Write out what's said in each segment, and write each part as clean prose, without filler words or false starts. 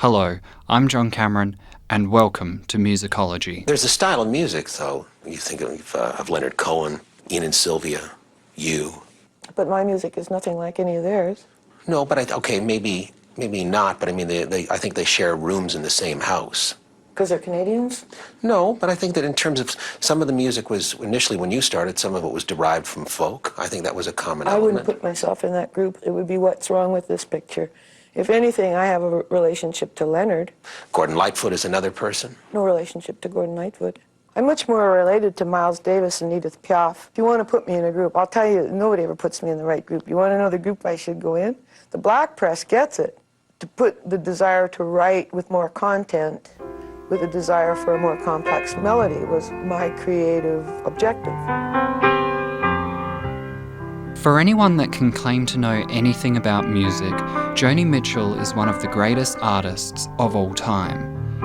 Hello, I'm John Cameron, and welcome to Musicology. There's a style of music, though. You think of Leonard Cohen, Ian and Sylvia, you. But my music is nothing like any of theirs. No, but maybe not. But I mean, I think they share rooms in the same house. Because they're Canadians? No, but I think that in terms of some of the music was initially when you started, some of it was derived from folk. I think that was a common element. I wouldn't put myself in that group. It would be What's Wrong with This Picture. If anything, I have a relationship to Leonard. Gordon Lightfoot is another person. No relationship to Gordon Lightfoot. I'm much more related to Miles Davis and Edith Piaf. If you want to put me in a group, I'll tell you, nobody ever puts me in the right group. You want to know the group I should go in? The black press gets it. To put the desire to write with more content, with a desire for a more complex melody was my creative objective. For anyone that can claim to know anything about music, Joni Mitchell is one of the greatest artists of all time.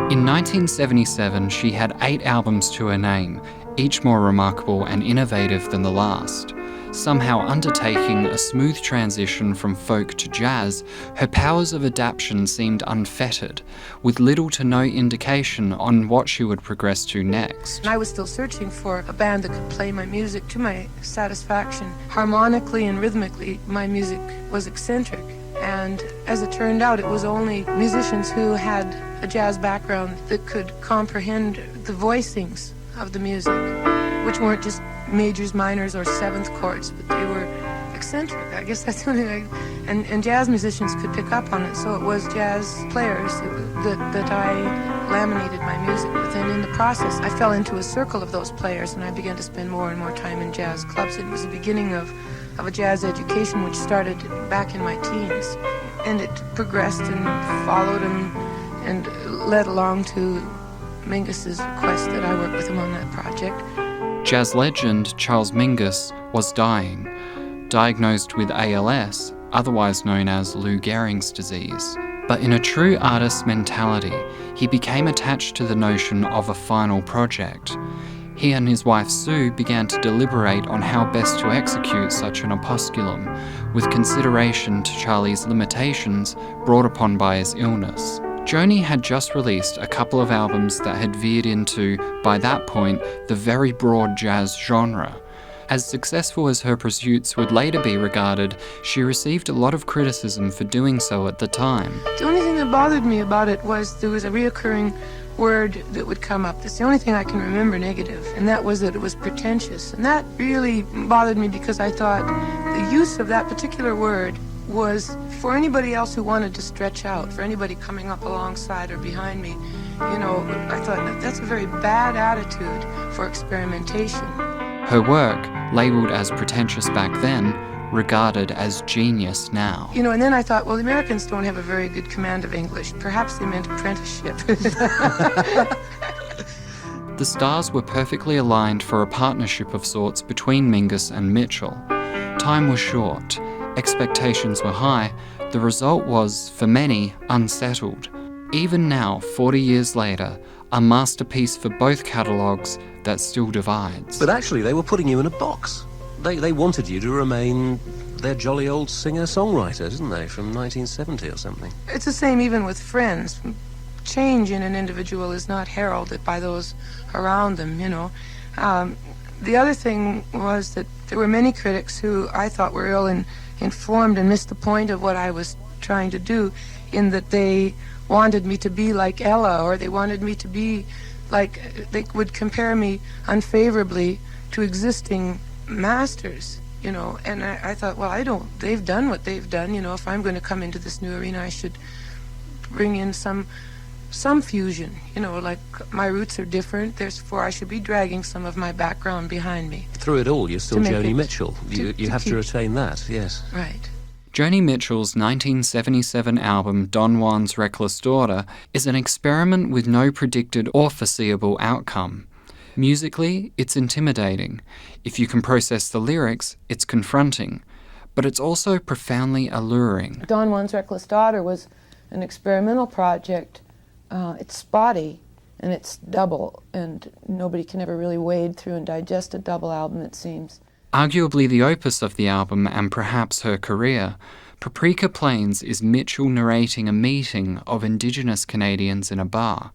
In 1977, she had 8 albums to her name, each more remarkable and innovative than the last. Somehow undertaking a smooth transition from folk to jazz, her powers of adaptation seemed unfettered, with little to no indication on what she would progress to next. I was still searching for a band that could play my music to my satisfaction. Harmonically and rhythmically, my music was eccentric. And as it turned out, it was only musicians who had a jazz background that could comprehend the voicings of the music, which weren't just majors, minors, or seventh chords, but they were eccentric. I guess that's something and jazz musicians could pick up on it. So it was jazz players that I laminated my music with. And in the process, I fell into a circle of those players, and I began to spend more and more time in jazz clubs. It was the beginning of a jazz education which started back in my teens. And it progressed and followed and led along to Mingus's request that I work with him on that project. Jazz legend Charles Mingus was dying, diagnosed with ALS, otherwise known as Lou Gehrig's disease. But in a true artist's mentality, he became attached to the notion of a final project. He and his wife Sue began to deliberate on how best to execute such an opusculum, with consideration to Charlie's limitations brought upon by his illness. Joni had just released a couple of albums that had veered into, by that point, the very broad jazz genre. As successful as her pursuits would later be regarded, she received a lot of criticism for doing so at the time. The only thing that bothered me about it was there was a reoccurring word that would come up. That's the only thing I can remember negative, and that was that it was pretentious. And that really bothered me because I thought the use of that particular word was for anybody else who wanted to stretch out, for anybody coming up alongside or behind me. You know, I thought that's a very bad attitude for experimentation. Her work, labelled as pretentious back then, regarded as genius now. You know, and then I thought, well, the Americans don't have a very good command of English. Perhaps they meant apprenticeship. The stars were perfectly aligned for a partnership of sorts between Mingus and Mitchell. Time was short. Expectations were high. The result was, for many, unsettled. Even now, 40 years later, a masterpiece for both catalogues that still divides. But actually, they were putting you in a box. They wanted you to remain their jolly old singer-songwriter, didn't they, from 1970 or something? It's the same even with friends. Change in an individual is not heralded by those around them, you know. The other thing was that there were many critics who I thought were ill-informed and missed the point of what I was trying to do, in that they wanted me to be like Ella, or they wanted me to be like, they would compare me unfavorably to existing masters, you know. And I thought, well, they've done what they've done, you know. If I'm going to come into this new arena, I should bring in some fusion, you know, like my roots are different, therefore I should be dragging some of my background behind me. Through it all, you're still Joni Mitchell. You have to retain that, yes. Right. Joni Mitchell's 1977 album Don Juan's Reckless Daughter is an experiment with no predicted or foreseeable outcome. Musically, it's intimidating. If you can process the lyrics, it's confronting. But it's also profoundly alluring. Don Juan's Reckless Daughter was an experimental project. It's spotty, and it's double, and nobody can ever really wade through and digest a double album, it seems. Arguably the opus of the album and perhaps her career, Paprika Plains is Mitchell narrating a meeting of Indigenous Canadians in a bar,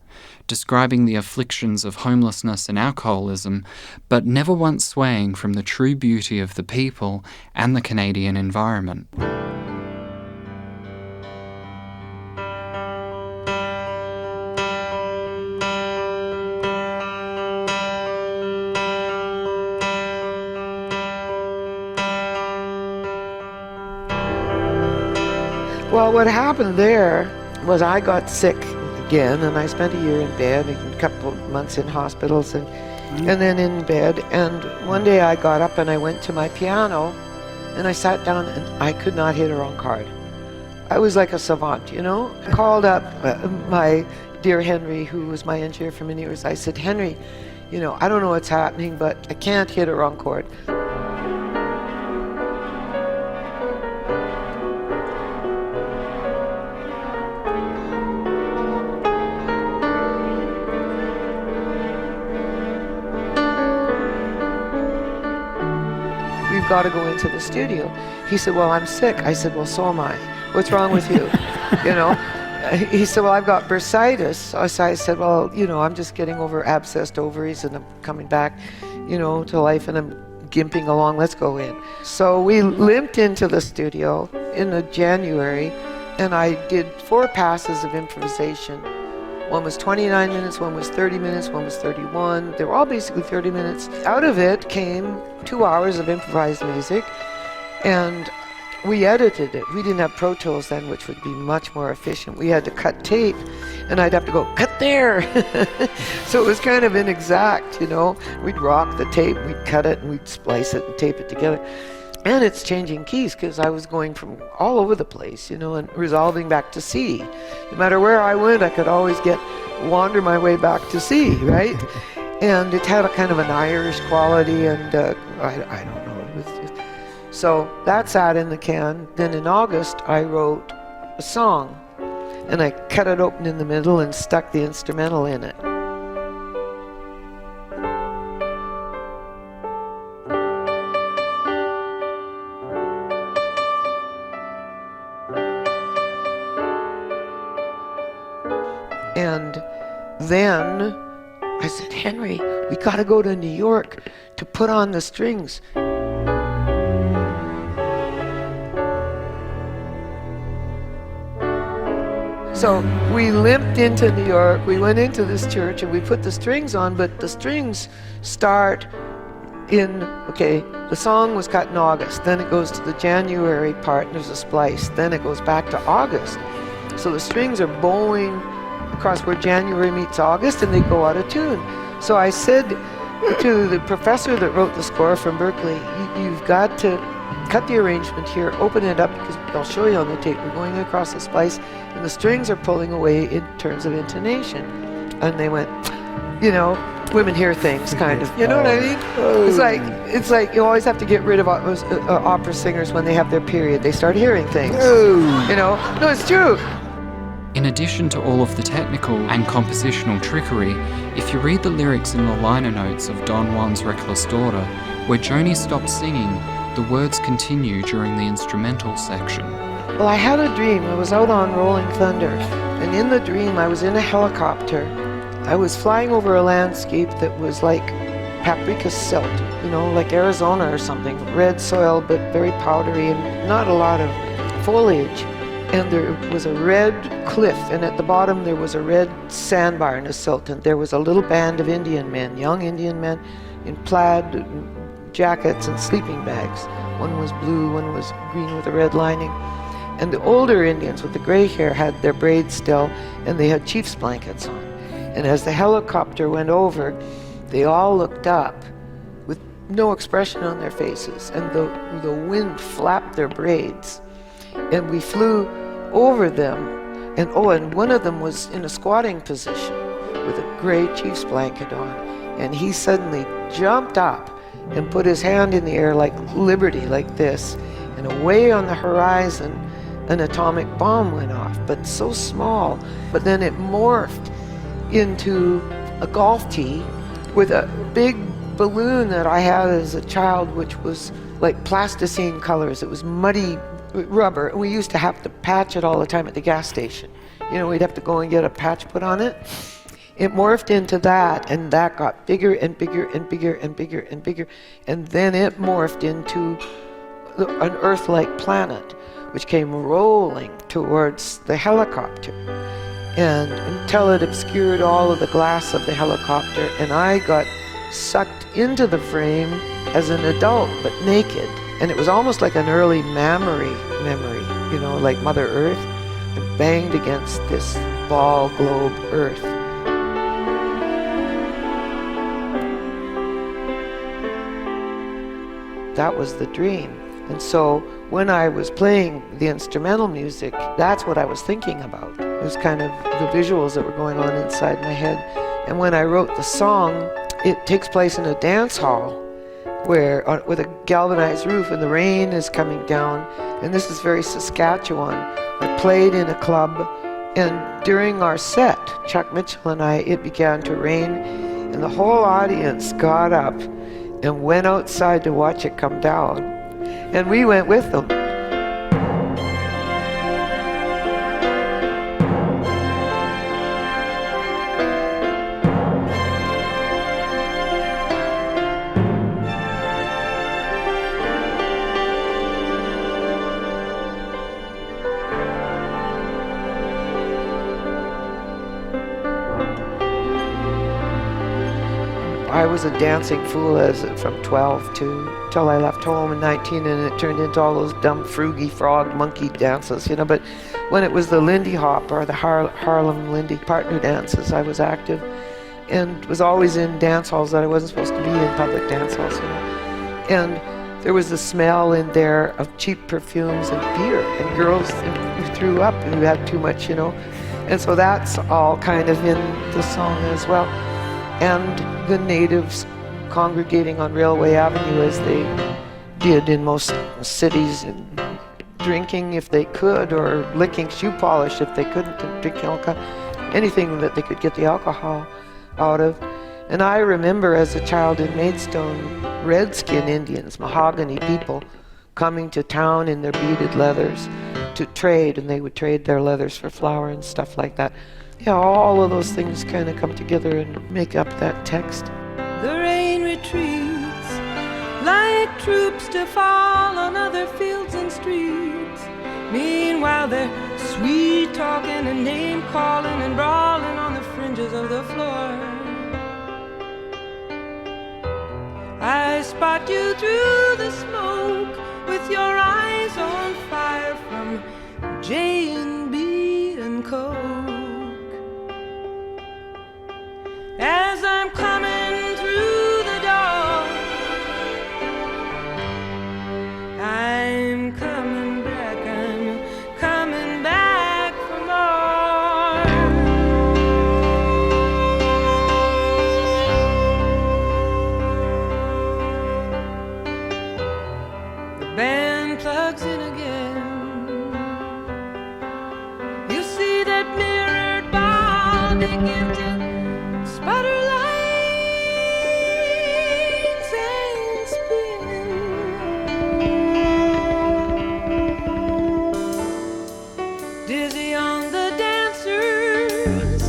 describing the afflictions of homelessness and alcoholism, but never once swaying from the true beauty of the people and the Canadian environment. Well, what happened there was I got sick again, and I spent a year in bed, and a couple of months in hospitals, and then in bed. And one day I got up and I went to my piano, and I sat down, and I could not hit a wrong chord. I was like a savant, you know. I called up my dear Henry, who was my engineer for many years. I said, Henry, you know, I don't know what's happening, but I can't hit a wrong chord. Got to go into the studio. He said, well, I'm sick. I said, well, so am I. What's wrong with you? You know? He said, well, I've got bursitis. So I said, well, you know, I'm just getting over abscessed ovaries and I'm coming back, you know, to life and I'm gimping along. Let's go in. So we limped into the studio in January, and I did 4 passes of improvisation. One was 29 minutes, one was 30 minutes, one was 31. They were all basically 30 minutes. Out of it came 2 hours of improvised music, and we edited it. We didn't have Pro Tools then, which would be much more efficient. We had to cut tape, and I'd have to go, cut there. So it was kind of inexact, you know. We'd rock the tape, we'd cut it, and we'd splice it and tape it together. And it's changing keys, because I was going from all over the place, you know, and resolving back to C. No matter where I went, I could always wander my way back to C, right? And it had a kind of an Irish quality, and I don't know. It was just, so that sat in the can. Then in August, I wrote a song, and I cut it open in the middle and stuck the instrumental in it. And then I said, Henry, we got to go to New York to put on the strings. So we limped into New York, we went into this church and we put the strings on, but the strings start the song was cut in August, then it goes to the January part and there's a splice, then it goes back to August. So the strings are bowing across where January meets August, and they go out of tune. So I said to the professor that wrote the score from Berkeley, you've got to cut the arrangement here, open it up, because I'll show you on the tape. We're going across the splice, and the strings are pulling away in terms of intonation. And they went, you know, women hear things, kind of. You know what I mean? It's like you always have to get rid of opera singers when they have their period. They start hearing things. You know? No, it's true. In addition to all of the technical and compositional trickery, if you read the lyrics in the liner notes of Don Juan's Reckless Daughter, where Joni stops singing, the words continue during the instrumental section. Well, I had a dream. I was out on Rolling Thunder, and in the dream I was in a helicopter. I was flying over a landscape that was like paprika silt, you know, like Arizona or something. Red soil, but very powdery and not a lot of foliage. And there was a red cliff, and at the bottom there was a red sandbar and a silt, and there was a little band of Indian men, young Indian men, in plaid jackets and sleeping bags. One was blue, one was green with a red lining. And the older Indians with the gray hair had their braids still, and they had chief's blankets on. And as the helicopter went over, they all looked up with no expression on their faces, and the wind flapped their braids. And we flew over them, and one of them was in a squatting position with a gray chief's blanket on, and he suddenly jumped up and put his hand in the air like liberty, like this, and away on the horizon an atomic bomb went off, but so small, but then it morphed into a golf tee with a big balloon that I had as a child, which was like plasticine colors. It was muddy rubber. We used to have to patch it all the time at the gas station. You know, we'd have to go and get a patch put on it. It morphed into that, and that got bigger and bigger and bigger and bigger and bigger. And then it morphed into an Earth-like planet, which came rolling towards the helicopter. And until it obscured all of the glass of the helicopter, and I got sucked into the frame as an adult, but naked. And it was almost like an early memory, you know, like Mother Earth. It banged against this ball globe Earth. That was the dream. And so when I was playing the instrumental music, that's what I was thinking about. It was kind of the visuals that were going on inside my head. And when I wrote the song, it takes place in a dance hall where, with a galvanized roof, and the rain is coming down. And this is very Saskatchewan. I played in a club, and during our set, Chuck Mitchell and I, it began to rain, and the whole audience got up and went outside to watch it come down. And we went with them. I was a dancing fool from 12 till I left home in 19, and it turned into all those dumb froogie frog monkey dances, you know. But when it was the Lindy Hop or the Harlem Lindy partner dances, I was active and was always in dance halls that I wasn't supposed to be in, public dance halls, you know. And there was a smell in there of cheap perfumes and beer and girls who threw up and who had too much, you know. And so that's all kind of in the song as well. And the natives congregating on Railway Avenue as they did in most cities, and drinking if they could, or licking shoe polish if they couldn't, and drinking alcohol, anything that they could get the alcohol out of. And I remember as a child in Maidstone, redskin Indians, mahogany people, coming to town in their beaded leathers to trade, and they would trade their leathers for flour and stuff like that. Yeah, all of those things kind of come together and make up that text. The rain retreats like troops to fall on other fields and streets. Meanwhile they're sweet talking and name calling and brawling on the fringes of the floor. I spot you through the smoke with your eyes on fire from J&B and Coke. As I'm coming through the door, I'm coming back for more. The band plugs in again. You see that mirrored ball begin to sputter lights and spin. Dizzy on the dancers,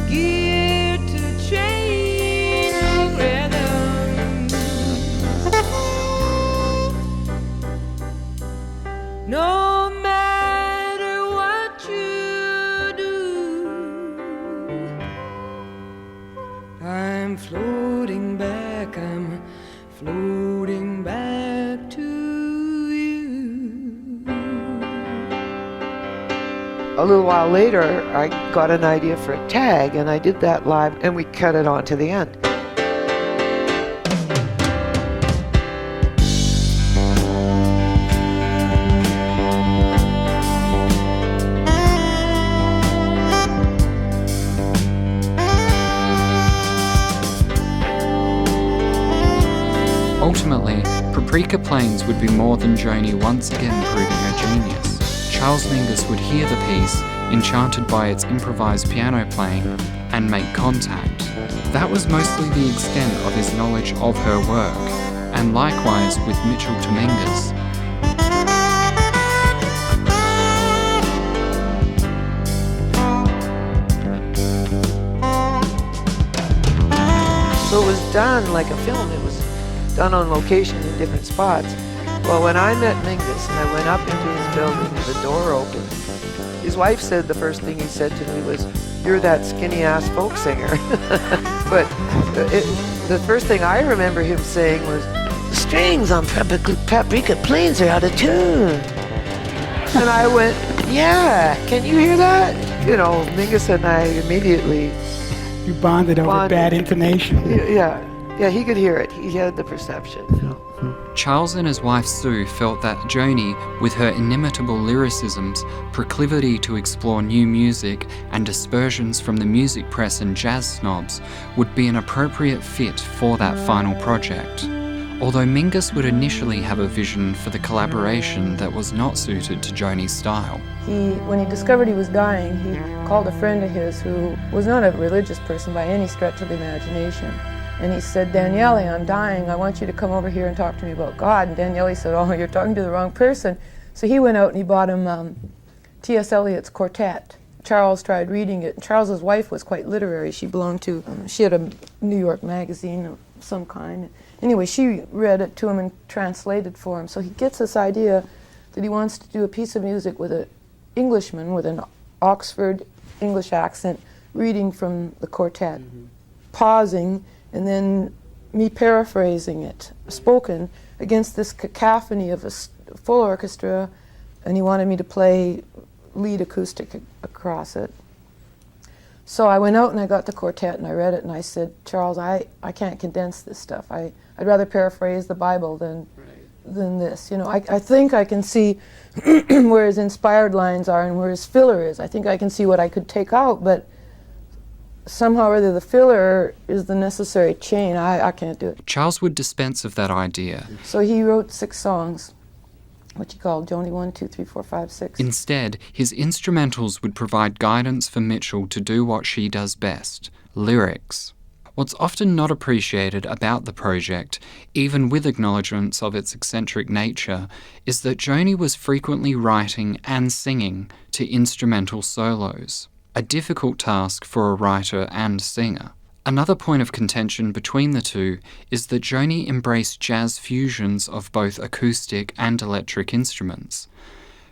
geared to chain of rhythm. No matter what you do, I'm floating back to you. A little while later, I got an idea for a tag, and I did that live, and we cut it on to the end. Ultimately, Paprika Plains would be more than Joni once again proving her genius. Charles Mingus would hear the piece, enchanted by its improvised piano playing, and make contact. That was mostly the extent of his knowledge of her work, and likewise with Mitchell to Mingus. done like a film. It was done on location in different spots. Well, when I met Mingus and I went up into his building and the door opened, his wife said the first thing he said to me was, "You're that skinny-ass folk singer." But the first thing I remember him saying was, "The strings on Paprika Plains are out of tune." And I went, "Yeah, can you hear that?" You know, Mingus and I immediately... You bonded over bad intonation. Yeah, he could hear it. He had the perception, you know. Charles and his wife Sue felt that Joni, with her inimitable lyricisms, proclivity to explore new music, and dispersions from the music press and jazz snobs, would be an appropriate fit for that final project. Although Mingus would initially have a vision for the collaboration that was not suited to Joni's style. When he discovered he was dying, he called a friend of his who was not a religious person by any stretch of the imagination. And he said, "Daniele, I'm dying. I want you to come over here and talk to me about God." And Daniele said, "Oh, you're talking to the wrong person." So he went out and he bought him T.S. Eliot's Quartet. Charles tried reading it. Charles's wife was quite literary. She belonged to, she had a New York magazine of some kind. Anyway, she read it to him and translated for him. So he gets this idea that he wants to do a piece of music with an Englishman with an Oxford English accent reading from the quartet, pausing, and then me paraphrasing it, spoken, against this cacophony of a full orchestra, and he wanted me to play lead acoustic across it. So I went out and I got the quartet and I read it and I said, "Charles, I can't condense this stuff. I'd rather paraphrase the Bible than this. You know, I think I can see where his inspired lines are and where his filler is. I think I can see what I could take out, but somehow or other the filler is the necessary chain. I can't do it." Charles would dispense of that idea. So he wrote 6 songs, which he called Joni 1, 2, 3, 4, 5, 6. Instead, his instrumentals would provide guidance for Mitchell to do what she does best, lyrics. What's often not appreciated about the project, even with acknowledgements of its eccentric nature, is that Joni was frequently writing and singing to instrumental solos, a difficult task for a writer and singer. Another point of contention between the two is that Joni embraced jazz fusions of both acoustic and electric instruments.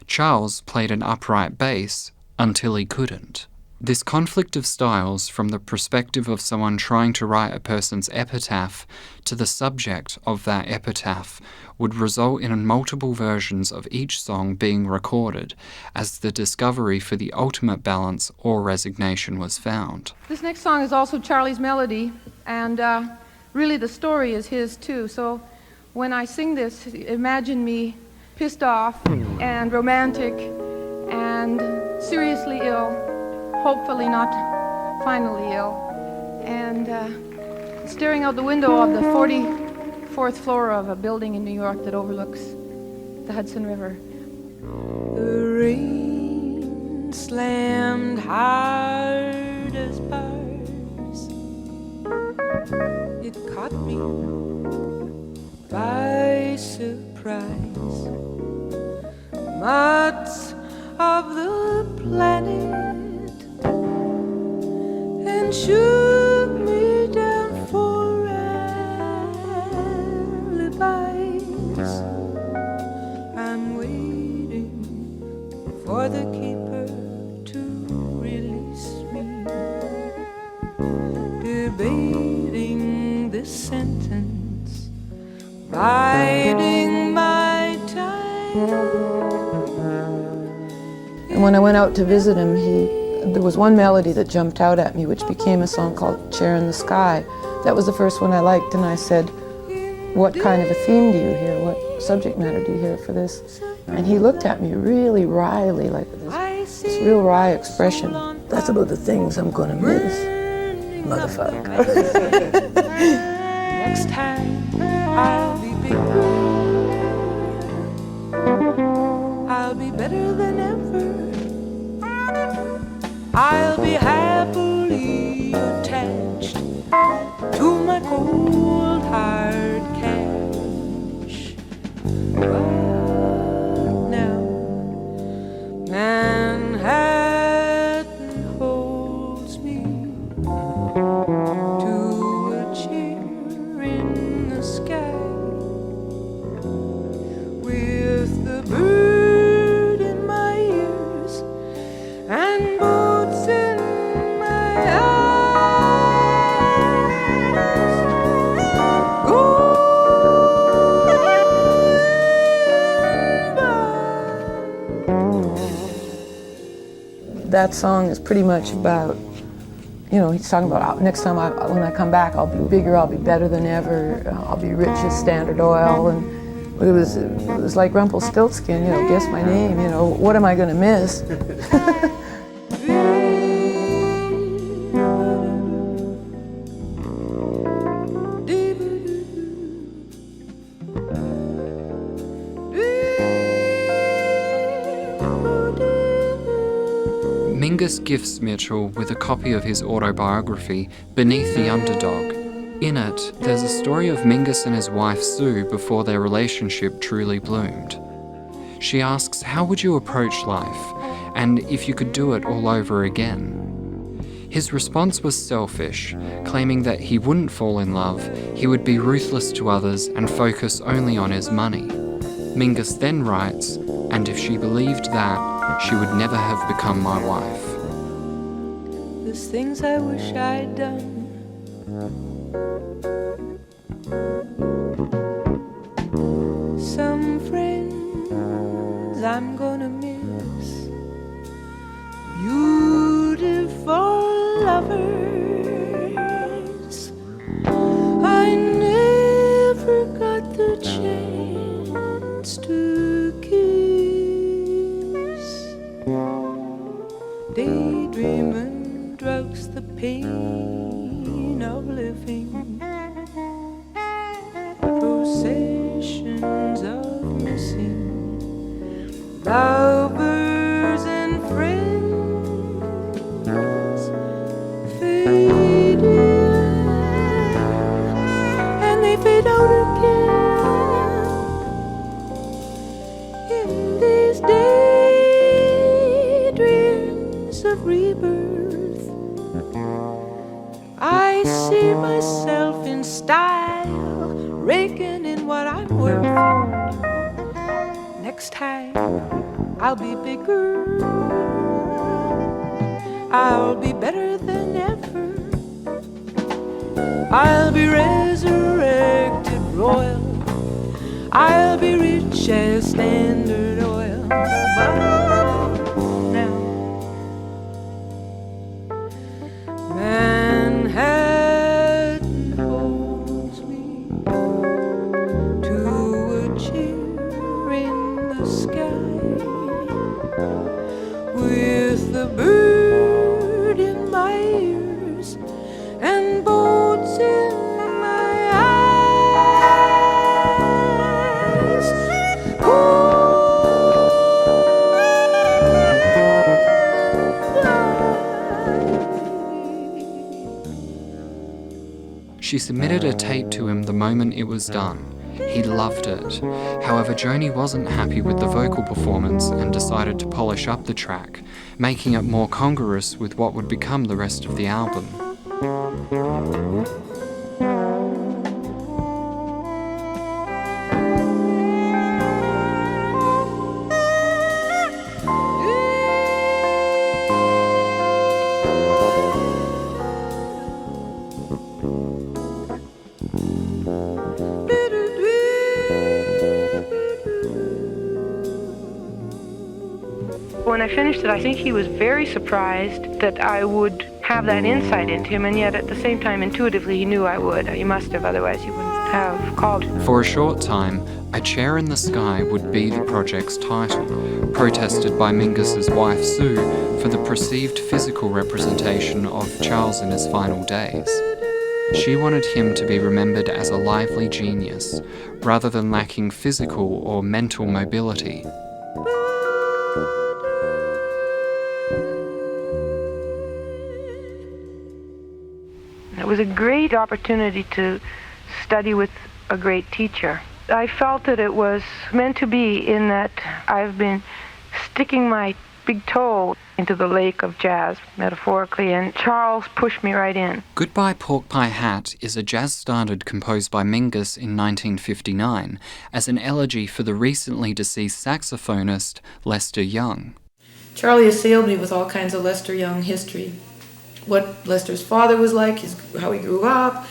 Charles played an upright bass until he couldn't. This conflict of styles, from the perspective of someone trying to write a person's epitaph to the subject of that epitaph, would result in multiple versions of each song being recorded as the discovery for the ultimate balance or resignation was found. This next song is also Charlie's melody, and really the story is his too. So when I sing this, imagine me pissed off and romantic and seriously ill, hopefully not finally ill, and staring out the window of the 44th floor of a building in New York that overlooks the Hudson River. The rain slammed hard as bars. It caught me by surprise. Much of the planet and shook me down for alibis. I'm waiting for the keeper to release me, debating this sentence, biding my time. And when I went out to visit him, there was one melody that jumped out at me, which became a song called Chair in the Sky. That was the first one I liked, and I said, "What kind of a theme do you hear? What subject matter do you hear for this?" And he looked at me really wryly, like this real wry expression. "That's about the things I'm gonna miss, motherfucker." Next time I'll be bigger, I'll be better than ever, I'll be happily attached to my cold hard cash. But now Manhattan holds me to a chair that song is pretty much about, you know, he's talking about next time when I come back, I'll be bigger, I'll be better than ever, I'll be rich as Standard Oil, and it was like Rumpelstiltskin, you know, guess my name, you know, what am I going to miss? Mingus gifts Mitchell with a copy of his autobiography, Beneath the Underdog. In it, there's a story of Mingus and his wife Sue before their relationship truly bloomed. She asks, how would you approach life, and if you could do it all over again? His response was selfish, claiming that he wouldn't fall in love, he would be ruthless to others and focus only on his money. Mingus then writes, and if she believed that, she would never have become my wife. There's things I wish I'd done. Some friends I'm gonna miss. Beautiful lovers I never got the chance to kiss. Daydreaming drugs the pain of living. Processions of missing lovers and friends fade in, and they fade out again in these daydreams of rebirth. I see myself in style, raking in what I'm worth. Next time I'll be bigger, I'll be better than ever. I'll be resurrected royal, I'll be rich as Standard Oil. But now Manhattan holds me to a chair in the sky with the bird in my ears and boats in my eyes. She submitted a tape to him the moment it was done. He loved it. However, Joni wasn't happy with the vocal performance and decided to polish up the track, making it more congruous with what would become the rest of the album. When I finished it, I think he was very surprised that I would have that insight into him, and yet at the same time, intuitively, he knew I would. He must have, otherwise he wouldn't have called. For a short time, A Chair in the Sky would be the project's title, protested by Mingus's wife Sue for the perceived physical representation of Charles in his final days. She wanted him to be remembered as a lively genius, rather than lacking physical or mental mobility. It was a great opportunity to study with a great teacher. I felt that it was meant to be, in that I've been sticking my big toe into the lake of jazz, metaphorically, and Charles pushed me right in. Goodbye Pork Pie Hat is a jazz standard composed by Mingus in 1959 as an elegy for the recently deceased saxophonist Lester Young. Charlie assailed me with all kinds of Lester Young history. What Lester's father was like, how he grew up.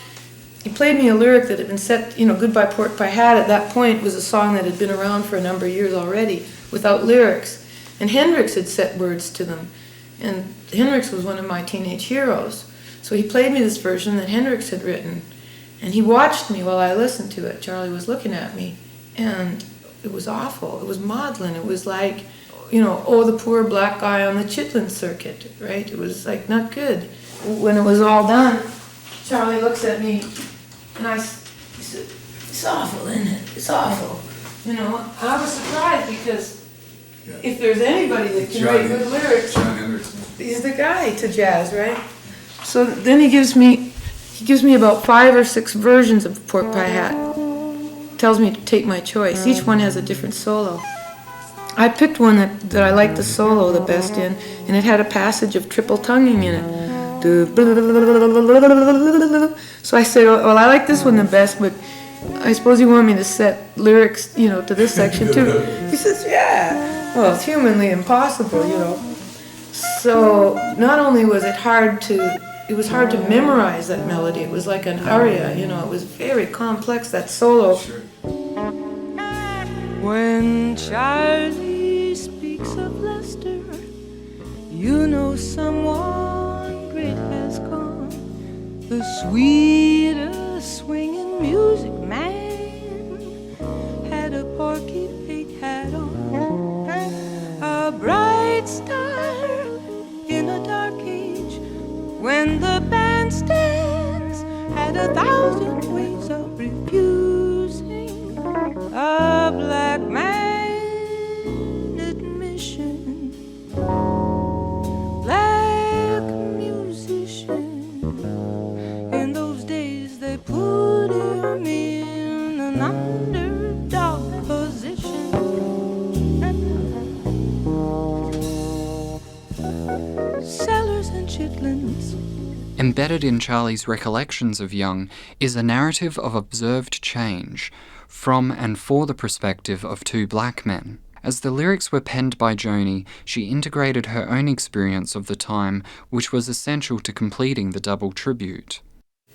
He played me a lyric that had been set, Goodbye Pork Pie Hat at that point was a song that had been around for a number of years already, without lyrics. And Hendrix had set words to them. And Hendrix was one of my teenage heroes. So he played me this version that Hendrix had written. And he watched me while I listened to it. Charlie was looking at me. And it was awful. It was maudlin. It was like, you know, oh, the poor black guy on the Chitlin circuit, right? It was like not good. When it was all done, Charlie looks at me and he said, it's awful, isn't it? It's awful. You know, and I was surprised because if there's anybody that can write good lyrics, he's the guy to jazz, right? So then he gives me about 5 or 6 versions of Pork Pie Hat. Tells me to take my choice. Each one has a different solo. I picked one that I liked the solo the best in, and it had a passage of triple tonguing in it. So I said, well, I like this one the best, but I suppose you want me to set lyrics, you know, to this section too. He says, yeah. Well, it's humanly impossible, you know. So not only was it hard to memorize that melody. It was like an aria, you know. It was very complex, that solo. When Charlie speaks of Lester, you know someone great has come. The sweetest swinging music man had a porky pig hat on, a bright star in a dark age. When the bandstands had 1,000 ways of refusing a black man admission, black musician. In those days they put him in an underdog position. Sellers and chitlins. Embedded in Charlie's recollections of Young is a narrative of observed change, from and for the perspective of 2 black men. As the lyrics were penned by Joni, she integrated her own experience of the time, which was essential to completing the double tribute.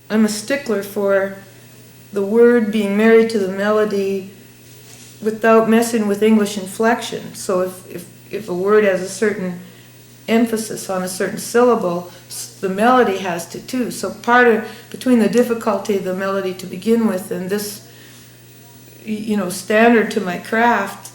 I'm a stickler for the word being married to the melody without messing with English inflection. So if a word has a certain emphasis on a certain syllable, the melody has to too. So between the difficulty of the melody to begin with and this, you know, standard to my craft,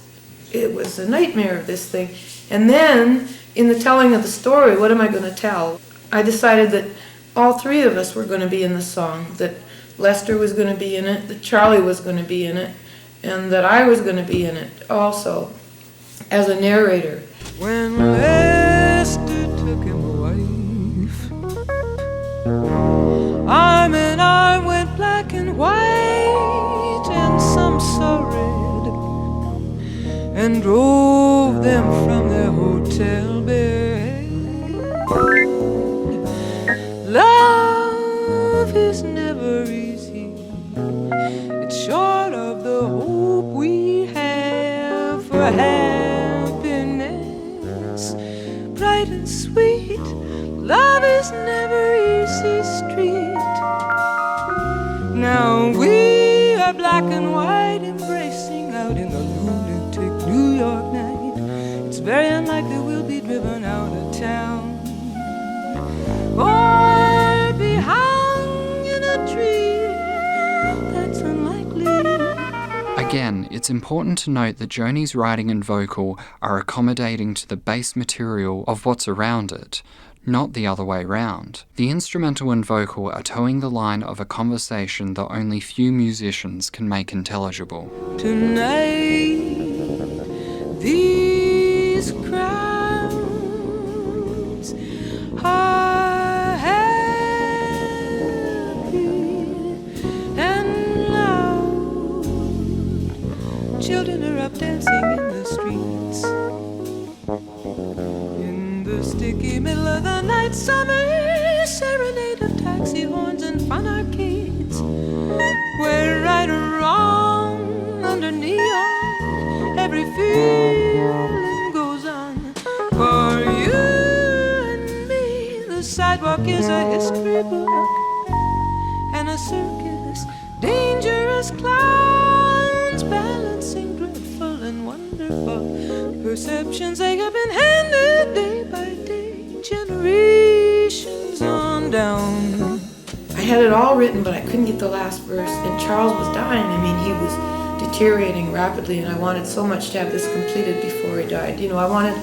it was a nightmare of this thing. And then in the telling of the story, what am I going to tell? I decided that all 3 of us were going to be in the song, that Lester was going to be in it, that Charlie was going to be in it, and that I was going to be in it also as a narrator. When Lester took him a wife, arm in arm went black and white, and some saw red, and drove them from their hotel bed. Love is never easy. It's short of the hope we have for happiness, bright and sweet. Love is never easy street. Now we are black and white, embracing out in the lunatic New York night. It's very unlikely we'll be driven out of town or be hung in a tree. That's unlikely. Again, it's important to note that Joni's writing and vocal are accommodating to the base material of what's around it, not the other way round. The instrumental and vocal are towing the line of a conversation that only few musicians can make intelligible. Tonight, these crowds are happy and loud. Children are up dancing in the streets. In the sticky middle of the night, summer serenade of taxi horns and fun arcades, where right or wrong under neon every feeling goes on. For you and me, the sidewalk is a history book and a circus, dangerous clowns balancing dreadful and wonderful perceptions. They have been handed day by day generations on down. I had it all written, but I couldn't get the last verse. And Charles was dying. I mean, he was deteriorating rapidly, and I wanted so much to have this completed before he died. You know, I wanted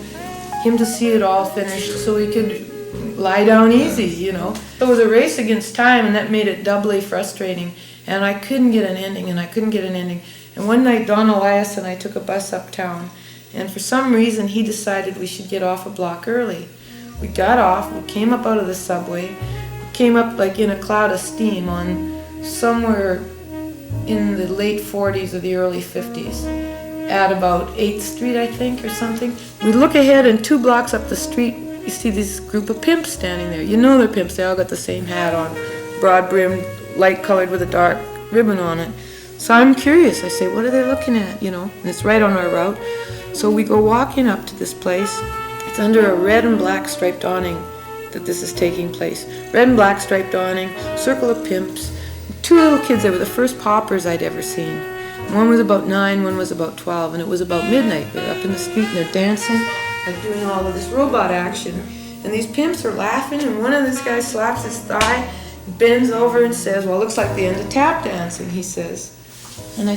him to see it all finished so he could lie down easy, you know. It was a race against time, and that made it doubly frustrating. And I couldn't get an ending, and And one night, Don Elias and I took a bus uptown, and for some reason, he decided we should get off a block early. We got off, we came up out of the subway, came up like in a cloud of steam on somewhere in the late 40s or the early 50s, at about 8th Street, I think, or something. We look ahead, and 2 blocks up the street, you see this group of pimps standing there. You know they're pimps, they all got the same hat on, broad-brimmed, light-colored with a dark ribbon on it. So I'm curious, I say, what are they looking at, you know? And it's right on our route. So we go walking up to this place. It's under a red and black striped awning that this is taking place. Red and black striped awning, circle of pimps, 2 little kids. They were the first paupers I'd ever seen. One was about 9, one was about 12, and it was about midnight. They're up in the street and they're dancing, like doing all of this robot action. And these pimps are laughing, and one of these guys slaps his thigh, bends over and says, well, it looks like the end of tap dancing, he says. And I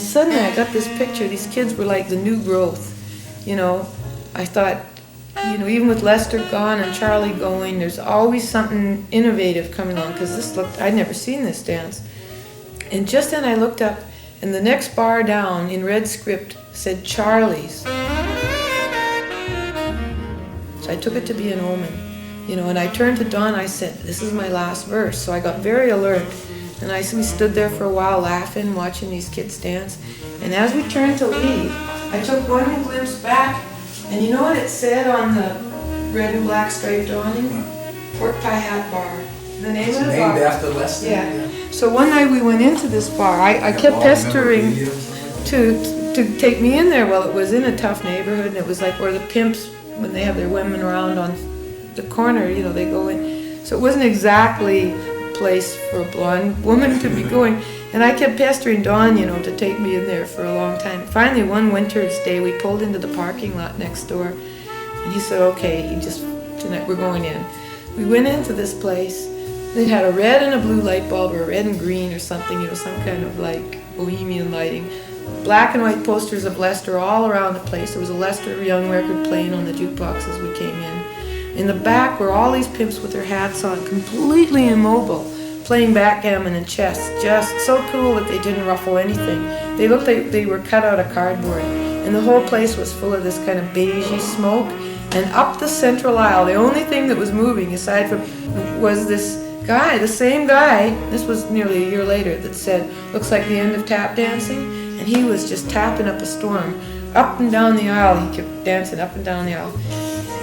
got this picture. These kids were like the new growth, you know. I thought, you know, even with Lester gone and Charlie going, there's always something innovative coming on, because I'd never seen this dance. And just then I looked up, and the next bar down in red script said Charlie's. So I took it to be an omen, you know, and I turned to Don, I said, this is my last verse. So I got very alert, and we stood there for a while laughing, watching these kids dance. And as we turned to leave, I took one glimpse back, and you know what it said on the red and black striped awning? Pork Pie Hat Bar. The name of the bar. Named after Lester. Yeah. So one night we went into this bar. I kept pestering to take me in there. Well, it was in a tough neighborhood, and it was like where the pimps, when they have their women around on the corner, you know, they go in. So it wasn't exactly a place for a blonde woman to be going. And I kept pestering Don, you know, to take me in there for a long time. Finally, one winter's day, we pulled into the parking lot next door, and he said, okay, tonight we're going in. We went into this place. It had a red and a blue light bulb, or a red and green or something, you know, some kind of like bohemian lighting. Black and white posters of Lester all around the place. There was a Lester Young record playing on the jukebox as we came in. In the back were all these pimps with their hats on, completely immobile, playing backgammon and chess, just so cool that they didn't ruffle anything. They looked like they were cut out of cardboard. And the whole place was full of this kind of beigey smoke. And up the central aisle, the only thing that was moving, aside from, was this guy, the same guy, this was nearly a year later, that said, looks like the end of tap dancing, and he was just tapping up a storm. Up and down the aisle, he kept dancing up and down the aisle.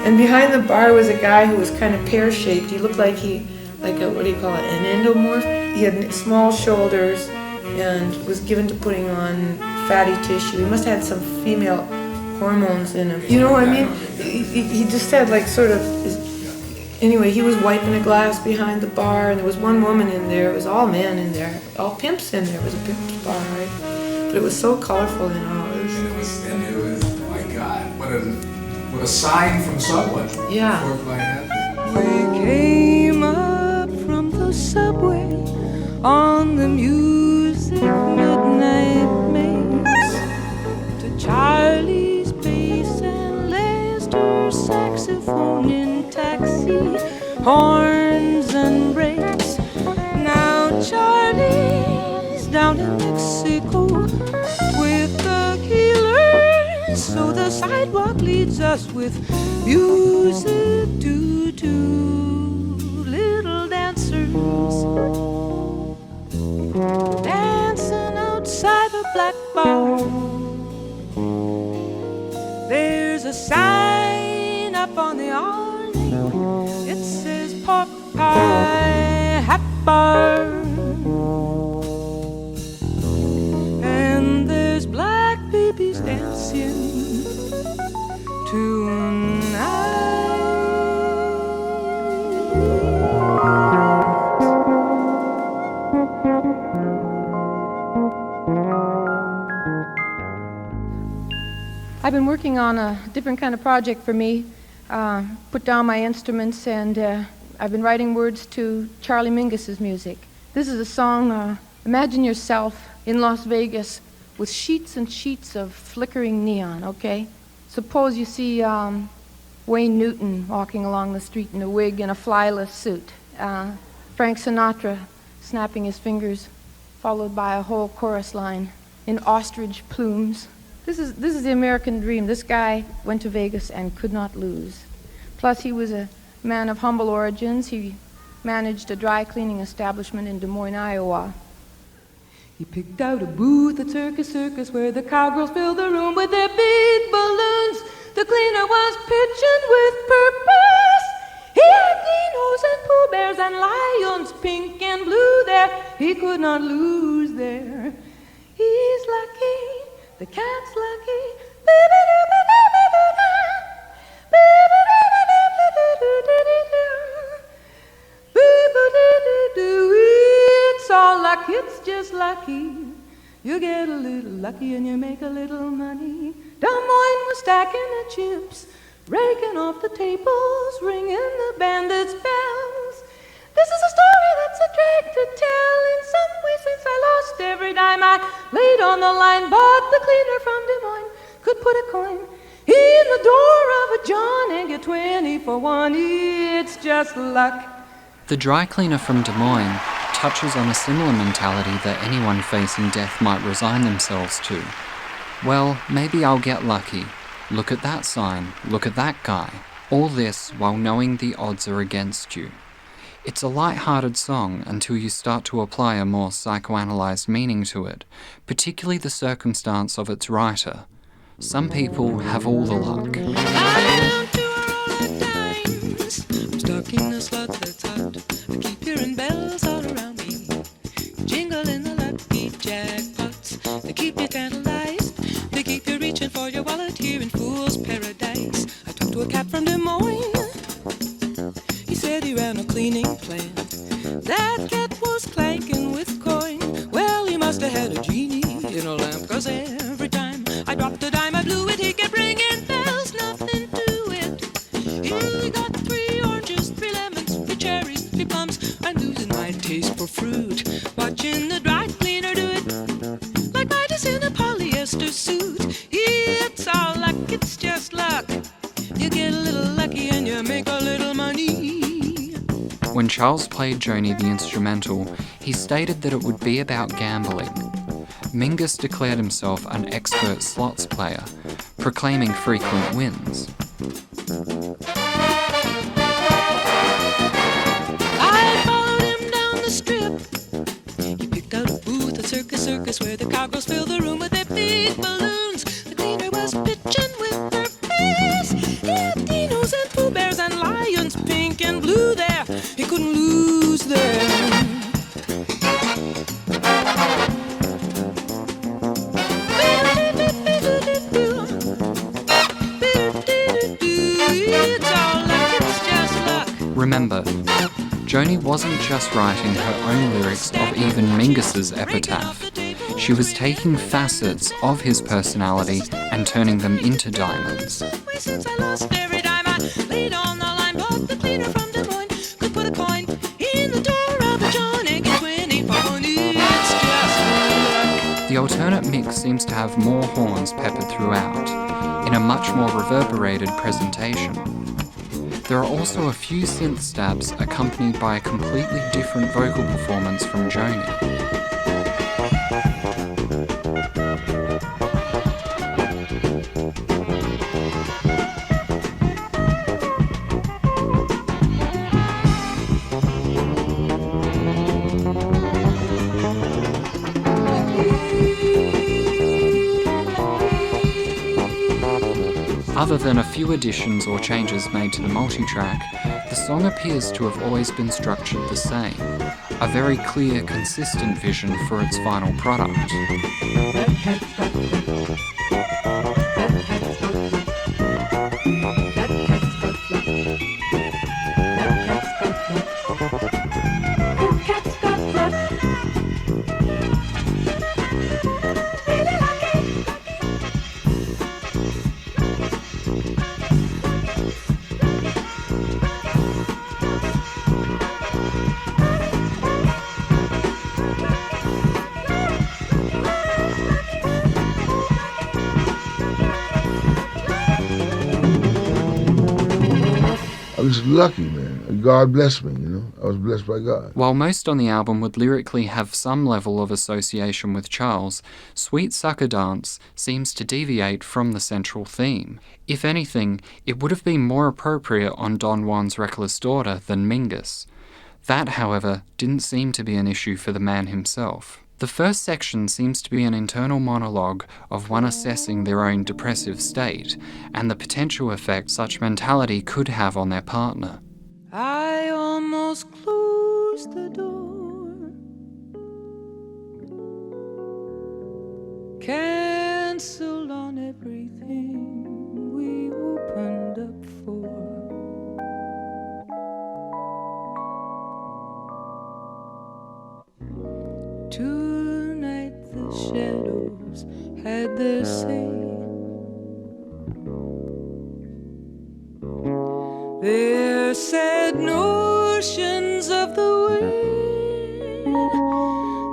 And behind the bar was a guy who was kind of pear-shaped. He looked like an endomorph. He had small shoulders and was given to putting on fatty tissue. He must have had some female hormones in him. You know what I mean? He just had like sort of... Anyway, he was wiping a glass behind the bar, and there was one woman in there. It was all men in there, all pimps in there. It was a pimp's bar, right? But it was so colorful, you know. It was, my God, what a sign from someone. Yeah. We came up from the subway on the music midnight makes, to Charlie's bass and Lester's saxophone in taxi, horns and brakes. Now Charlie's down in Mexico with the killers, so the sidewalk leads us with music to two little dancers dancing outside a black bar. There's a sign up on the awning, it says Pork Pie Hat Bar, and there's black babies dancing tonight. I've been working on a different kind of project for me. put down my instruments, and I've been writing words to Charlie Mingus's music. This is a song, imagine yourself in Las Vegas with sheets and sheets of flickering neon, okay? Suppose you see Wayne Newton walking along the street in a wig and a flyless suit. Frank Sinatra snapping his fingers, followed by a whole chorus line in ostrich plumes. This is the American dream. This guy went to Vegas and could not lose. Plus, he was a man of humble origins. He managed a dry cleaning establishment in Des Moines, Iowa. He picked out a booth at Circus where the cowgirls filled the room with their big balloons. The cleaner was pitching with purpose. He had dinos and Pooh Bears and lions, pink and blue there. He could not lose there. He's lucky, the cat's lucky. It's all luck, it's just lucky. You get a little lucky and you make a little money. Des Moines was stacking the chips, raking off the tables, ringing the bandits' bells. This is a story that's a drag to tell. In some way, since I lost every dime I laid on the line, but the cleaner from Des Moines could put a coin in the door of a Jaun and get 20 for one. It's just luck. The dry cleaner from Des Moines touches on a similar mentality that anyone facing death might resign themselves to. Well, maybe I'll get lucky. Look at that sign. Look at that guy. All this while knowing the odds are against you. It's a light-hearted song until you start to apply a more psychoanalyzed meaning to it, particularly the circumstance of its writer. Some people have all the luck. I'm stuck in a slot that's hot. I keep hearing bells all around me, jingling the lucky jackpots. They keep you tantalized. They keep you reaching for your wallet here in Fool's Paradise. I talked to a cat from Des Moines. He said he ran a cleaning plant. That cat was clanking with coin. Well, he must have had a genie in a lamp, 'cause every time I dropped a dime, I blew it. He kept ringing bells, nothing to it. He got 3 oranges, 3 lemons, 3 cherries, 3 plums. I'm losing my taste for fruit, watching the dry cleaner do it like Midas in a polyester suit. It's all luck, it's just luck. You get a little lucky and you make a little money. When Charles played Joni the instrumental, he stated that it would be about gambling. Mingus declared himself an expert slots player, proclaiming frequent wins. I followed him down the strip. He picked out a booth at Circus where the cowgirls filled the room with their big balloons. The cleaner was pitching with purpose. He had dinos and Pooh Bears and lions, pink and blue there. He couldn't lose there. It's all luck, it's just luck. Remember, Joni wasn't just writing her own lyrics of even Mingus's epitaph. She was taking facets of his personality and turning them into diamonds. Since I lost every dime I laid on the line, but the cleaner from Des Moines could put a coin in the door of a Jaun and get 20 for one. It's just luck. The alternate mix seems to have more horns peppered throughout, in a much more reverberated presentation. There are also a few synth stabs accompanied by a completely different vocal performance from Joni. Other than a few additions or changes made to the multitrack, the song appears to have always been structured the same, a very clear, consistent vision for its final product. was lucky, man. God blessed me, you know. I was blessed by God. While most on the album would lyrically have some level of association with Charles, Sweet Sucker Dance seems to deviate from the central theme. If anything, it would have been more appropriate on Don Juan's Reckless Daughter than Mingus. That, however, didn't seem to be an issue for the man himself. The first section seems to be an internal monologue of one assessing their own depressive state and the potential effect such mentality could have on their partner. I almost closed the door, canceled on everything we opened up for. Tonight the shadows had their say. Their sad notions of the way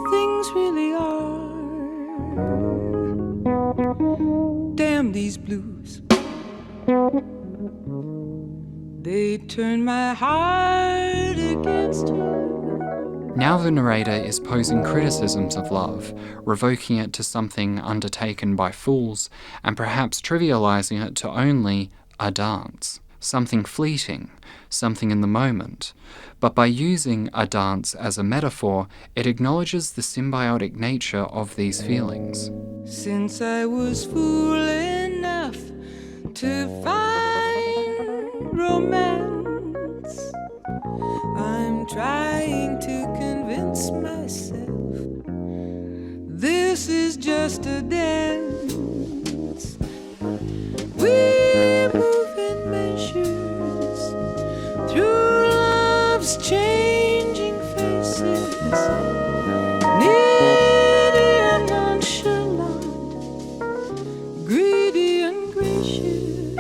things really are. Damn these blues, they turn my heart against her. Now the narrator is posing criticisms of love, revoking it to something undertaken by fools, and perhaps trivializing it to only a dance, something fleeting, something in the moment. But by using a dance as a metaphor, it acknowledges the symbiotic nature of these feelings. Since I was fool enough to find romance, I'm trying to convince myself this is just a dance. We move in measures through love's changing faces, needy and nonchalant, greedy and gracious,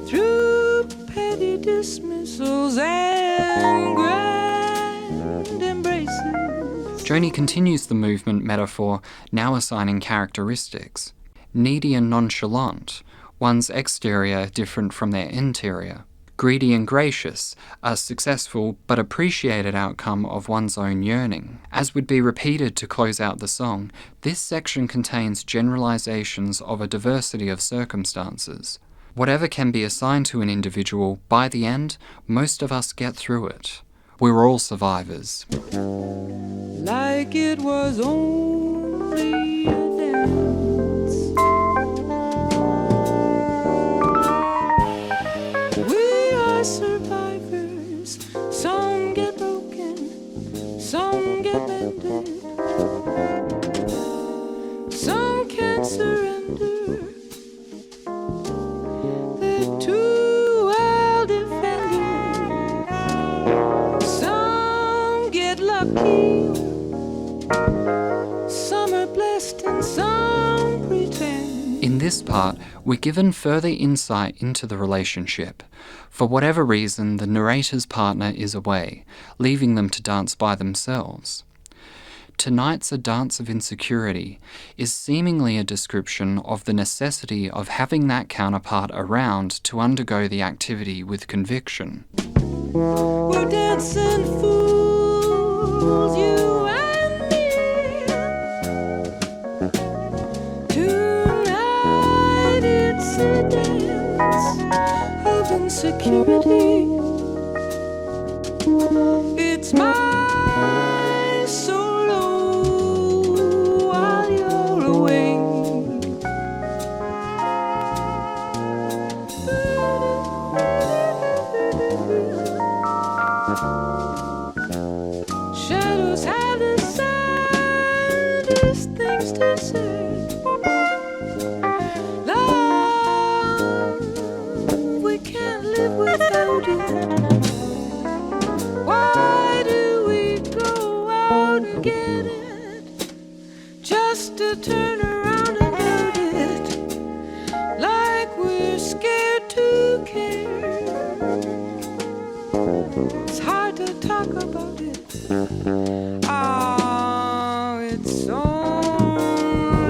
through petty dismissals and grand embraces. Joni continues the movement metaphor, now assigning characteristics. Needy and nonchalant, one's exterior different from their interior. Greedy and gracious, a successful but appreciated outcome of one's own yearning. As would be repeated to close out the song, this section contains generalizations of a diversity of circumstances. Whatever can be assigned to an individual, by the end, most of us get through it. We're all survivors. Like it was only a dance. We are survivors. Some get broken, some get mended, some can't surrender. They're too well defended. Some get lucky. Some are blessed and some pretend. In this part, we're given further insight into the relationship. For whatever reason, the narrator's partner is away, leaving them to dance by themselves. Tonight's A Dance of Insecurity is seemingly a description of the necessity of having that counterpart around to undergo the activity with conviction. We're dancing fools, you and me. Tonight it's a dance of insecurity. It's my solo while you're away. Shadows have the saddest things to say. Love, we can't live without it. Why do we go out and get it just to turn around and doubt it? Like we're scared to care. It's hard to talk about it. Oh, it's only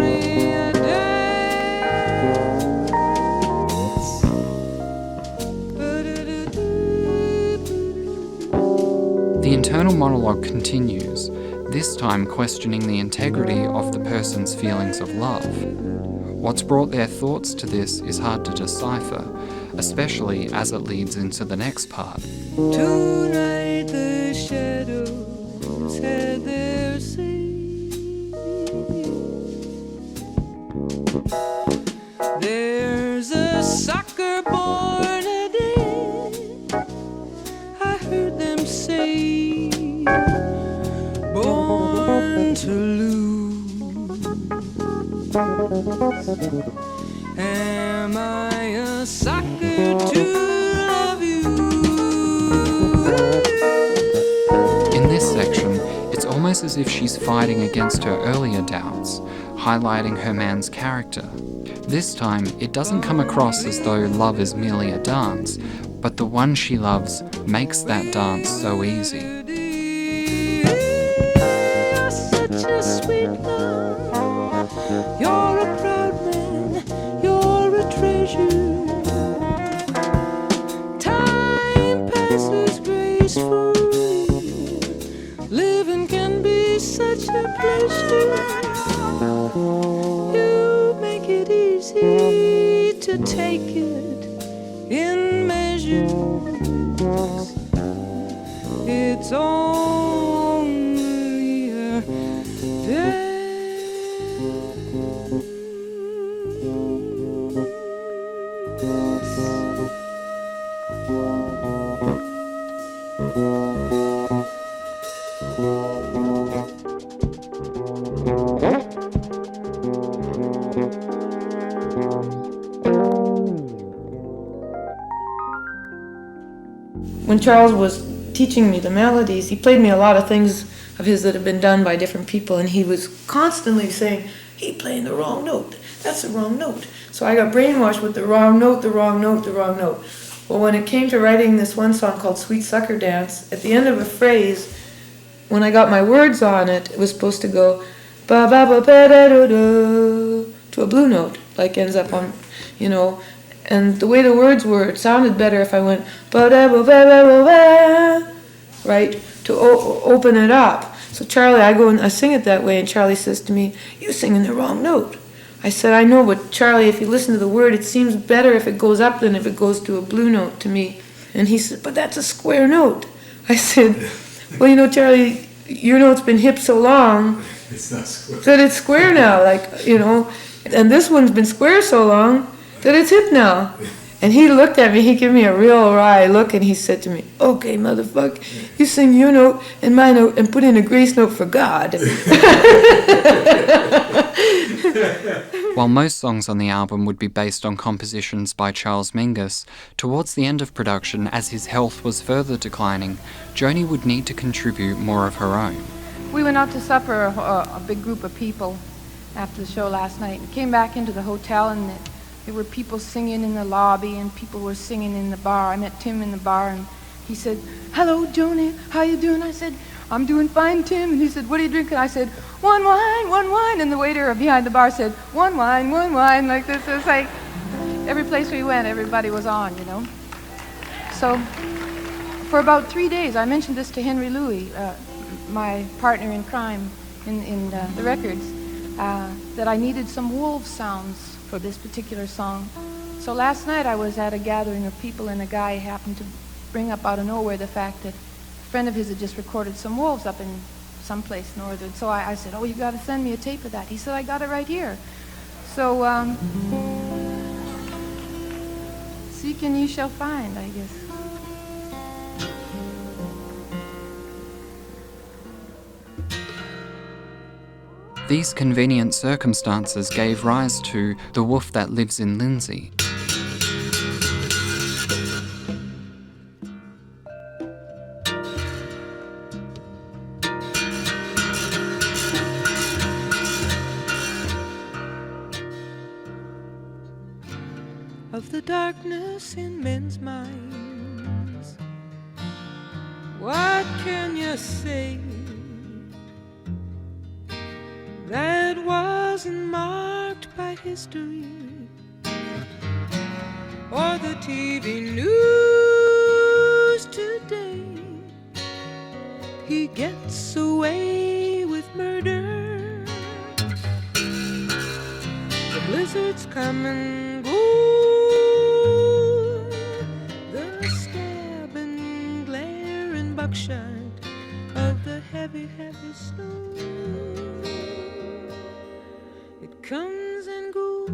The internal monologue continues, this time questioning the integrity of the person's feelings of love. What's brought their thoughts to this is hard to decipher, especially as it leads into the next part. Tonight the shadows had their say. There's a soccer born a day, I heard them say, born to lose. Am I a sucker to love you? In this section, it's almost as if she's fighting against her earlier doubts, highlighting her man's character. This time, it doesn't come across as though love is merely a dance, but the one she loves makes that dance so easy. You're such a sweet love. You're a proud man. You're a treasure. Time passes gracefully. Living can be such a pleasure. You make it easy to take it in measures. It's only a day. When Charles was teaching me the melodies, he played me a lot of things of his that have been done by different people, and he was constantly saying, "He playing the wrong note. That's the wrong note." So I got brainwashed with the wrong note, the wrong note, the wrong note. Well, when it came to writing this one song called Sweet Sucker Dance, at the end of a phrase, when I got my words on it, it was supposed to go ba ba ba ba da do do to a blue note, like ends up on, you know. And the way the words were, it sounded better if I went ba da ba ba ba ba ba, right, to open it up. So Charlie, I go and I sing it that way, and Charlie says to me, "You're singing the wrong note." I said, "I know, but Charlie, if you listen to the word, it seems better if it goes up than if it goes to a blue note to me." And he said, "But that's a square note." I said, "Well, you know, Charlie, your note's been hip so long It's not square. that it's square now, like, you know, and this one's been square so long that it's hip now." And he looked at me, he gave me a real wry look, and he said to me, "Okay, motherfucker, you sing your note and my note and put in a grace note for God." While most songs on the album would be based on compositions by Charles Mingus, towards the end of production, as his health was further declining, Joni would need to contribute more of her own. We went out to supper, a big group of people, after the show last night, and came back into the hotel, and there were people singing in the lobby, and people were singing in the bar. I met Tim in the bar, and he said, "Hello, Joni, how you doing?" I said, "I'm doing fine, Tim." And he said, "What are you drinking?" I said, one wine." And the waiter behind the bar said, one wine, like this. It was like every place we went, everybody was on, you know. So for about 3 days, I mentioned this to Henry Louis, my partner in crime in the records, that I needed some wolf sounds for this particular song. So last night I was at a gathering of people, and a guy happened to bring up out of nowhere the fact that a friend of his had just recorded some wolves up in someplace northern. So I said, "Oh, you got to send me a tape of that." He said, "I got it right here." So seek and you shall find, I guess. These convenient circumstances gave rise to The Wolf That Lives in Lindsey. Of the darkness in men's minds, what can you say that wasn't marked by history or the TV news today? he gets away with murder. The blizzards come and go, the stab and glare and buckshot of the heavy, heavy snow. It comes and goes,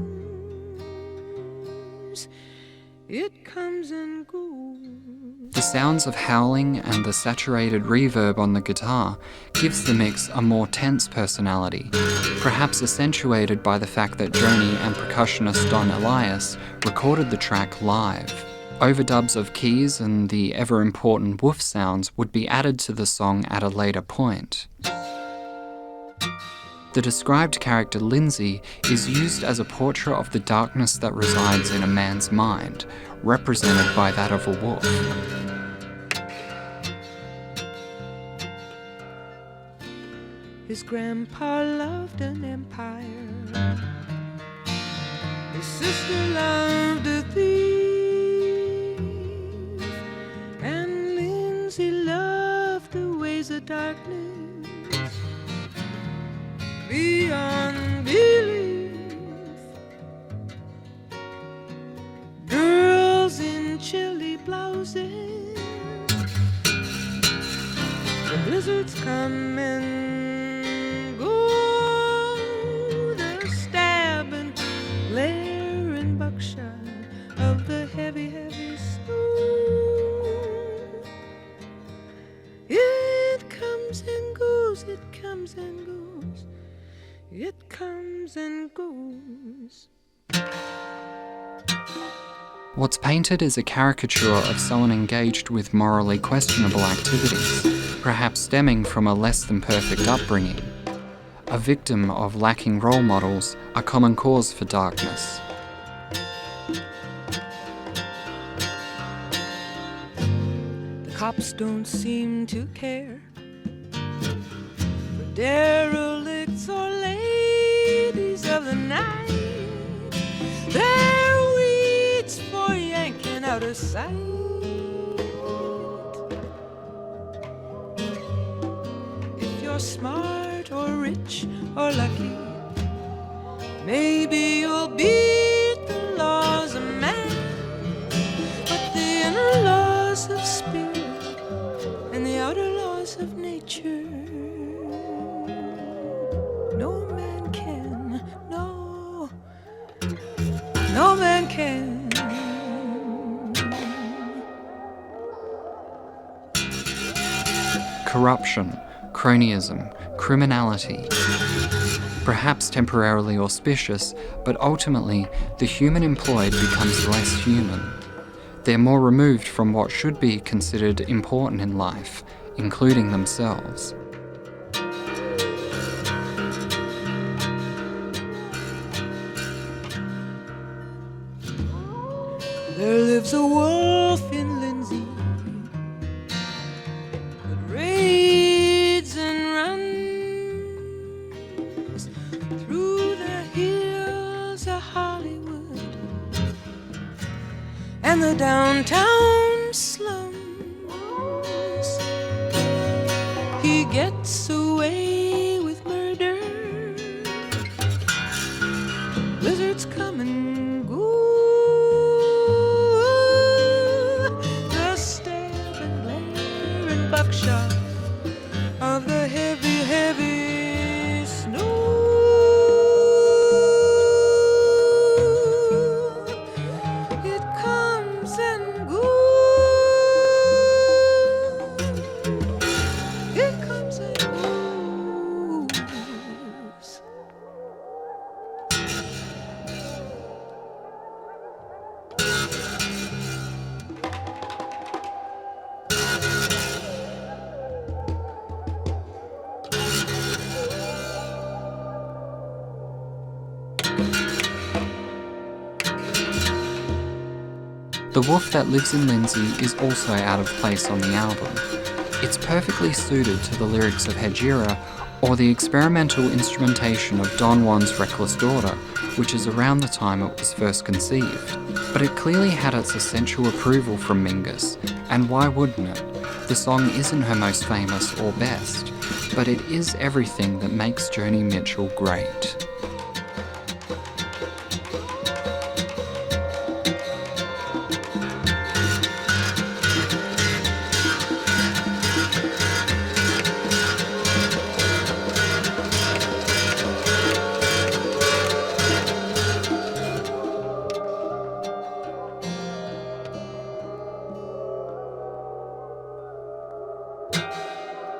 it comes and goes. The sounds of howling and the saturated reverb on the guitar gives the mix a more tense personality, perhaps accentuated by the fact that Joni and percussionist Don Elias recorded the track live. Overdubs of keys and the ever-important woof sounds would be added to the song at a later point. The described character Lindsey is used as a portrait of the darkness that resides in a man's mind, represented by that of a wolf. His grandpa loved an empire. His sister loved a thief. And Lindsey loved the ways of darkness beyond belief. Girls in chilly blouses, the blizzards come and go, the stab and glare and buckshot of the heavy, heavy snow. It comes and goes, it comes and goes, it comes and goes. What's painted is a caricature of someone engaged with morally questionable activities, perhaps stemming from a less than perfect upbringing. A victim of lacking role models, a common cause for darkness. The cops don't seem to care for derelicts or ladies of the night. They're weeds for yanking out of sight. If you're smart or rich or lucky, maybe you'll beat the laws of man. But the inner laws of spirit and the outer laws of nature, no man can, no man can. Corruption, cronyism, criminality. Perhaps temporarily auspicious, but ultimately the human employed becomes less human. They're more removed from what should be considered important in life, including themselves. There lives a wolf in Lindsey that raids and runs through the hills of Hollywood and the downtown slums. He gets away with murder. Blizzards come and go. Buckshot of the heavy, heavy snow. It comes and goes. It comes and goes. The wolf that lives in Lindsey is also out of place on the album. It's perfectly suited to the lyrics of Hejira or the experimental instrumentation of Don Juan's Reckless Daughter, which is around the time it was first conceived. But it clearly had its essential approval from Mingus, and why wouldn't it? The song isn't her most famous or best, but it is everything that makes Joni Mitchell great.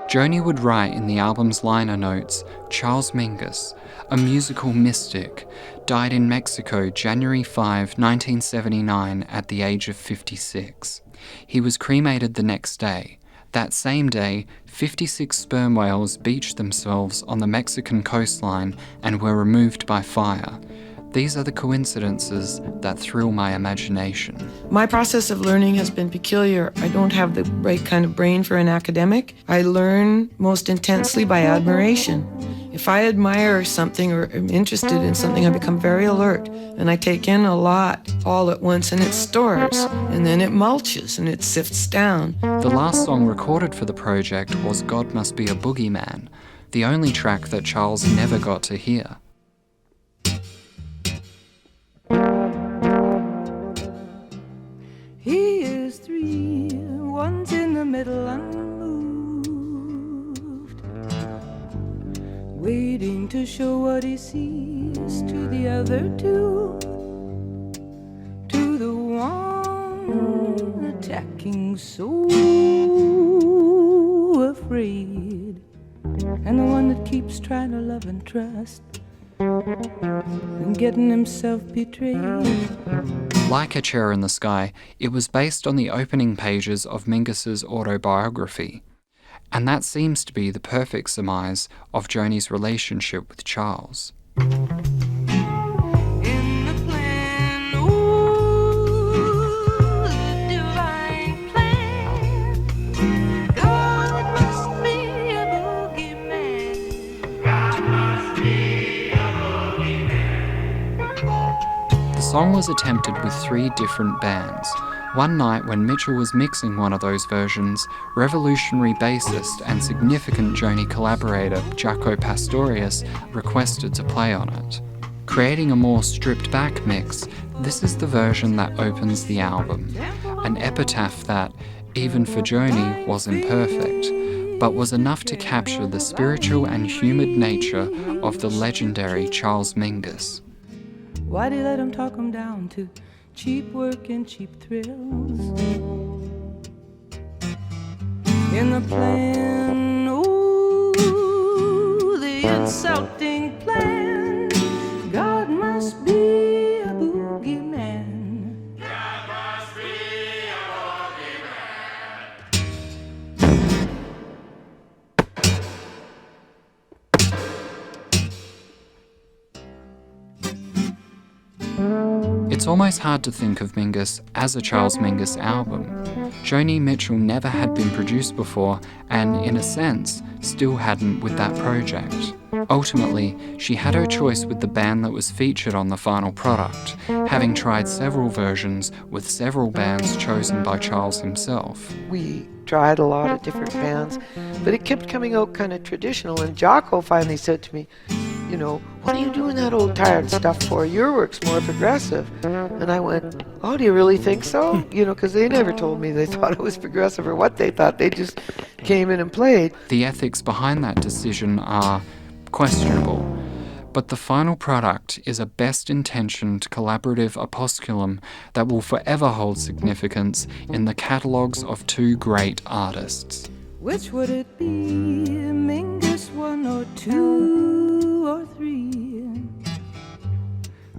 Joni would write in the album's liner notes, Charles Mingus, a musical mystic, died in Mexico January 5, 1979 at the age of 56. He was cremated the next day. That same day, 56 sperm whales beached themselves on the Mexican coastline and were removed by fire. These are the coincidences that thrill my imagination. My process of learning has been peculiar. I don't have the right kind of brain for an academic. I learn most intensely by admiration. If I admire something or am interested in something, I become very alert and I take in a lot all at once, and it stores and then it mulches and it sifts down. The last song recorded for the project was God Must Be a Boogie Man, the only track that Charles never got to hear. He is three, one's in the middle unmoved, waiting to show what he sees to the other two, to the one attacking so afraid, and the one that keeps trying to love and trust and getting himself betrayed. Like A Chair in the Sky, it was based on the opening pages of Mingus's autobiography, and that seems to be the perfect surmise of Joni's relationship with Charles. The song was attempted with 3 different bands. One night when Mitchell was mixing one of those versions, revolutionary bassist and significant Joni collaborator Jaco Pastorius requested to play on it. Creating a more stripped-back mix, this is the version that opens the album, an epitaph that, even for Joni, was imperfect, but was enough to capture the spiritual and humid nature of the legendary Charles Mingus. Why'd he let him talk him down to cheap work and cheap thrills? In the plan, ooh, the insulting plan, God must be a boogie man. God must be a boogie It's almost hard to think of Mingus as a Charles Mingus album. Joni Mitchell never had been produced before and, in a sense, still hadn't with that project. Ultimately, she had her choice with the band that was featured on the final product, having tried several versions with several bands chosen by Charles himself. We tried a lot of different bands, but it kept coming out kind of traditional, and Jaco finally said to me, you know, what are you doing that old tired stuff for? Your work's more progressive. And I went, oh, do you really think so? You know, because they never told me they thought it was progressive or what they thought. They just came in and played. The ethics behind that decision are questionable, but the final product is a best-intentioned collaborative opusculum that will forever hold significance in the catalogues of 2 great artists. Which would it be, Mingus 1 or 2 or 3?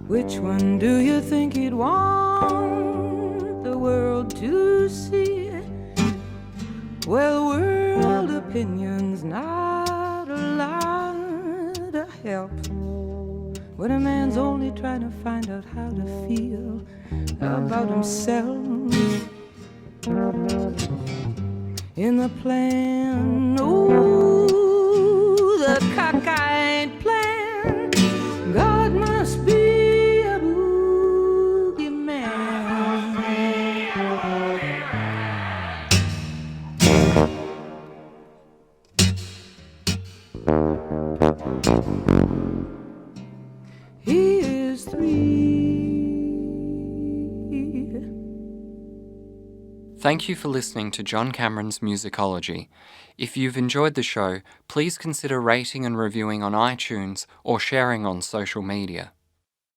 Which one do you think he'd want the world to see? Well, world opinion's not a lot of help when a man's only trying to find out how to feel about himself. In the plan, ooh, the cockeyed plan, God must be a boogie man. Thank you for listening to John Cameron's Musicology. If you've enjoyed the show, please consider rating and reviewing on iTunes or sharing on social media.